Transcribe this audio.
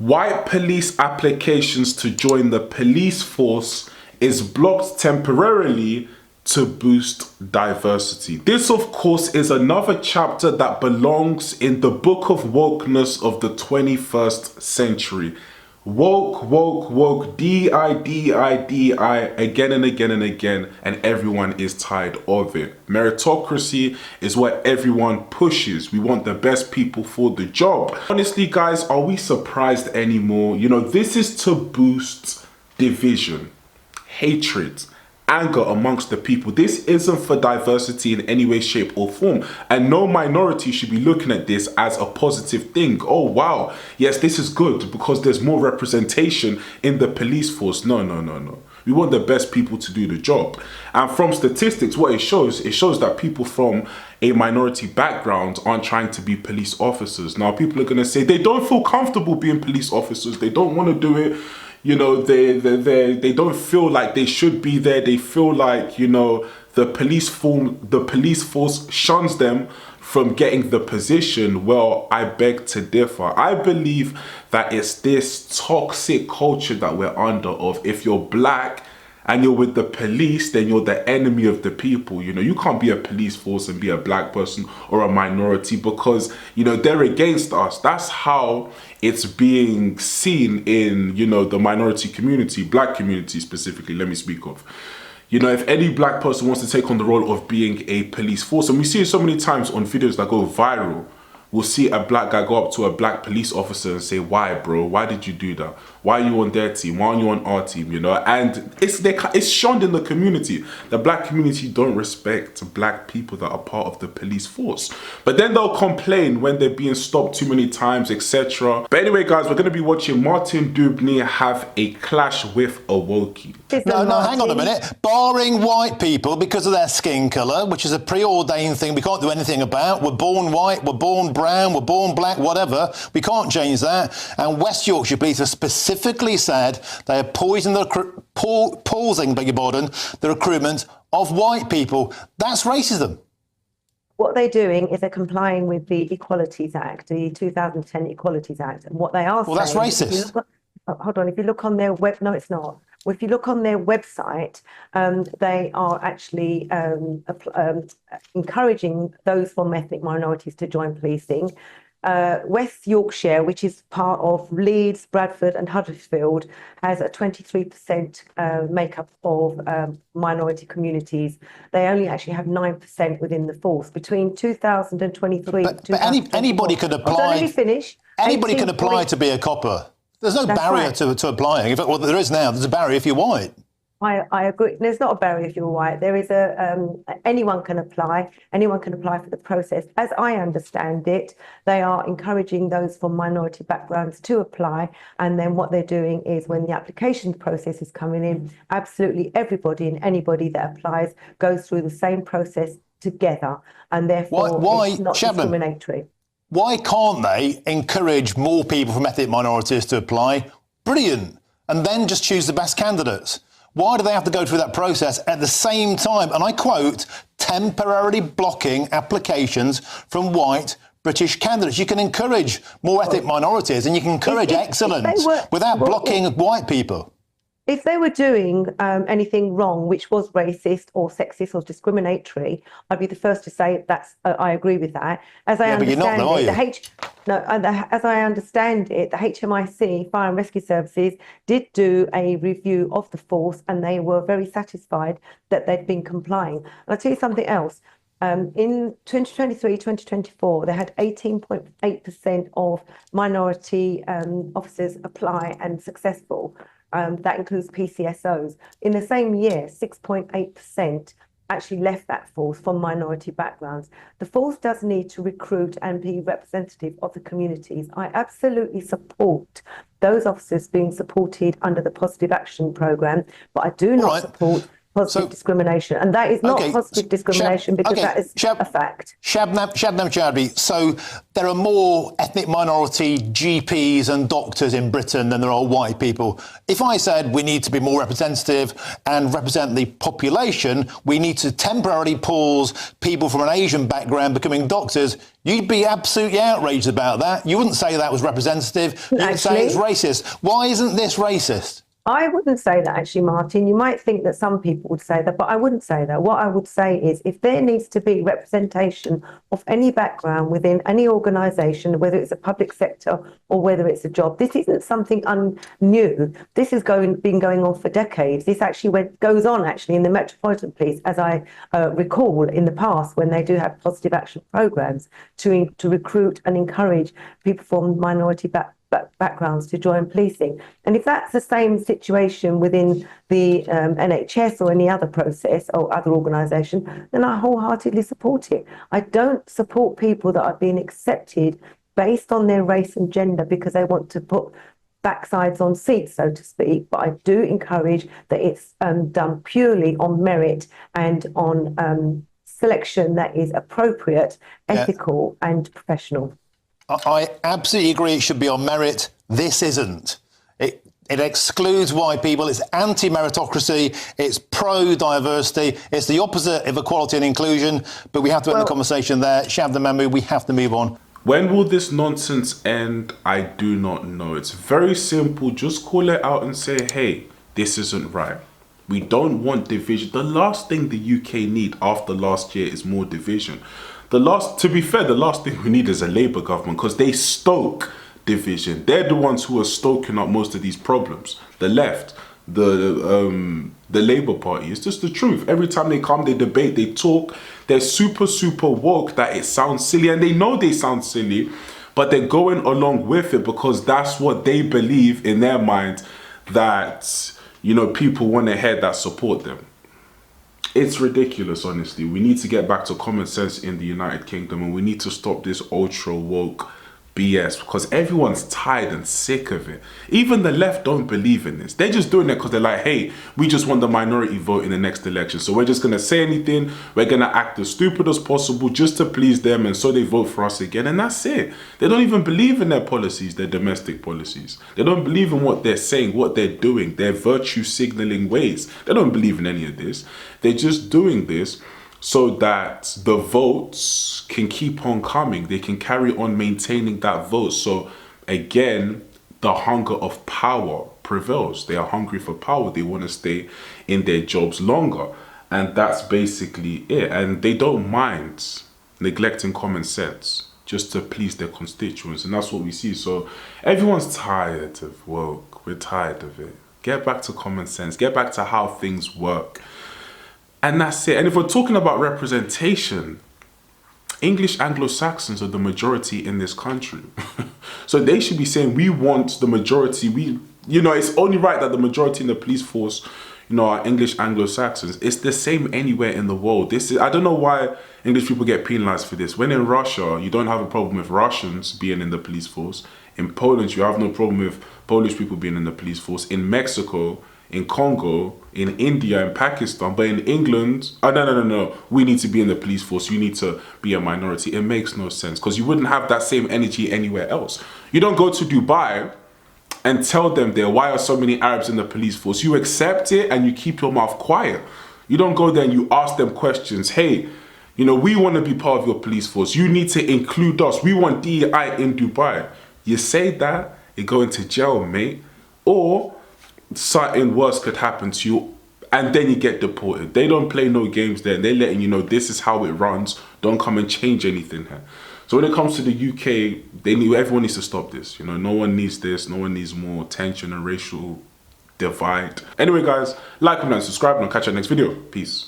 White police applications to join the police force is blocked temporarily to boost diversity. This, of course, is another chapter that belongs in the book of wokeness of the 21st century. Woke, woke, woke, D-I-D-I-D-I, again and again and again, and everyone is tired of it. Meritocracy is what everyone pushes. We want the best people for the job. Honestly, guys, are we surprised anymore? You know, this is to boost division, hatred, anger amongst the people. This isn't for diversity in any way, shape or form, and no minority should be looking at this as a positive thing. Oh wow, yes, this is good because there's more representation in the police force. No. We want the best people to do the job. And from statistics, what it shows that people from a minority background aren't trying to be police officers. Now people are going to say they don't feel comfortable being police officers, they don't want to do it. You know, they don't feel like they should be there. They feel like, you know, the police force shuns them from getting the position. Well, I beg to differ. I believe that it's this toxic culture that we're under of if you're black and you're with the police, then you're the enemy of the people. You know, you can't be a police force and be a black person or a minority because, you know, they're against us. That's how it's being seen in, you know, the minority community, black community specifically, let me speak of. You know, if any black person wants to take on the role of being a police force, and we see it so many times on videos that go viral, we'll see a black guy go up to a black police officer and say, why, bro? Why did you do that? Why are you on their team? Why aren't you on our team? You know, and it's shunned in the community. The black community don't respect black people that are part of the police force. But then they'll complain when they're being stopped too many times, etc. But anyway, guys, we're going to be watching Martin Dubney have a clash with a wokie. No, hang on a minute. Barring white people because of their skin colour, which is a preordained thing we can't do anything about. We're born white, we're born brown, we're born black, whatever. We can't change that. And West Yorkshire Police have specifically said they are pausing the recruitment of white people. That's racism. What they're doing is they're complying with the Equalities Act, the 2010 Equalities Act. And what they are saying... Well, that's racist. Hold on, if you look on their web... No, it's not. Well, if you look on their website, they are actually encouraging those from ethnic minorities to join policing. West Yorkshire, which is part of Leeds, Bradford and Huddersfield, has a 23% makeup of minority communities. They only actually have 9% within the force. Between 2023 but anybody could apply. So let me finish. Anybody can apply to be a copper. There's no barrier to applying. In fact, well, there is now. There's a barrier if you're white. I agree. There's not a barrier if you're white. There is anyone can apply. Anyone can apply for the process. As I understand it, they are encouraging those from minority backgrounds to apply. And then what they're doing is when the application process is coming in, absolutely everybody and anybody that applies goes through the same process together. And therefore, it's not discriminatory. Why can't they encourage more people from ethnic minorities to apply? Brilliant. And then just choose the best candidates. Why do they have to go through that process at the same time, and I quote, temporarily blocking applications from white British candidates? You can encourage more ethnic minorities and you can encourage excellence without blocking white people. If they were doing anything wrong, which was racist or sexist or discriminatory, I'd be the first to say that's I agree with that. As I understand as I understand it, the HMIC, Fire and Rescue Services, did do a review of the force, and they were very satisfied that they'd been complying. And I'll tell you something else. In 2023-2024, they had 18.8% of minority officers apply and successful. That includes PCSOs. In the same year, 6.8% actually left that force from minority backgrounds. The force does need to recruit and be representative of the communities. I absolutely support those officers being supported under the Positive Action Programme, but I do not support positive discrimination, and that is not Okay, positive discrimination because that is a fact. Shabnam Chowdhury, so there are more ethnic minority GPs and doctors in Britain than there are white people. If I said we need to be more representative and represent the population, we need to temporarily pause people from an Asian background becoming doctors, you'd be absolutely outraged about that. You wouldn't say that was representative. You'd say it's racist. Why isn't this racist? I wouldn't say that, actually, Martin. You might think that some people would say that, but I wouldn't say that. What I would say is if there needs to be representation of any background within any organisation, whether it's a public sector or whether it's a job, this isn't something new. This has been going on for decades. This actually goes on actually in the Metropolitan Police, as I recall in the past, when they do have positive action programmes to recruit and encourage people from minority backgrounds to join policing. And if that's the same situation within the NHS or any other process or other organisation, then I wholeheartedly support it. I don't support people that are being accepted based on their race and gender because they want to put backsides on seats, so to speak, but I do encourage that it's done purely on merit and on selection that is appropriate, ethical and professional. I absolutely agree it should be on merit. This isn't. It excludes white people. It's anti-meritocracy. It's pro-diversity. It's the opposite of equality and inclusion. But we have to end the conversation there. Shabnam, we have to move on. When will this nonsense end? I do not know. It's very simple. Just call it out and say, hey, this isn't right. We don't want division. The last thing the UK need after last year is more division. To be fair, the last thing we need is a Labour government because they stoke division. They're the ones who are stoking up most of these problems. The left, the Labour Party. It's just the truth. Every time they come, they debate, they talk. They're super, super woke that it sounds silly. And they know they sound silly, but they're going along with it because that's what they believe in their mind that, you know, people want to hear that support them. It's ridiculous, honestly. We need to get back to common sense in the United Kingdom and we need to stop this ultra woke BS because everyone's tired and sick of it. Even the left don't believe in this. They're just doing it because they're like, hey, we just want the minority vote in the next election. So we're just going to say anything. We're going to act as stupid as possible just to please them. And so they vote for us again. And that's it. They don't even believe in their policies, their domestic policies. They don't believe in what they're saying, what they're doing, their virtue signaling ways. They don't believe in any of this. They're just doing this so that the votes can keep on coming. They can carry on maintaining that vote. So again, the hunger of power prevails. They are hungry for power. They want to stay in their jobs longer. And that's basically it. And they don't mind neglecting common sense just to please their constituents. And that's what we see. So everyone's tired of woke. We're tired of it. Get back to common sense. Get back to how things work. And that's it. And if we're talking about representation, English Anglo-Saxons are the majority in this country. So they should be saying, we want the majority. It's only right that the majority in the police force, are English Anglo-Saxons. It's the same anywhere in the world. I don't know why English people get penalized for this. When in Russia, you don't have a problem with Russians being in the police force. In Poland, you have no problem with Polish people being in the police force. In Mexico, in Congo, in India, in Pakistan, but in England, no, we need to be in the police force, you need to be a minority. It makes no sense because you wouldn't have that same energy anywhere else. You don't go to Dubai and tell them there, why are so many Arabs in the police force? You accept it and you keep your mouth quiet. You don't go there and you ask them questions. Hey, we want to be part of your police force. You need to include us. We want DEI in Dubai. You say that, you go into jail, mate. Or something worse could happen to you and then you get deported. They don't play no games there. They're letting you know this is how it runs. Don't come and change anything here. So when it comes to the UK, everyone needs to stop this. No one needs this. No one needs more tension and racial divide. Anyway, guys, like, comment, and subscribe, and I'll catch you in the next video. Peace.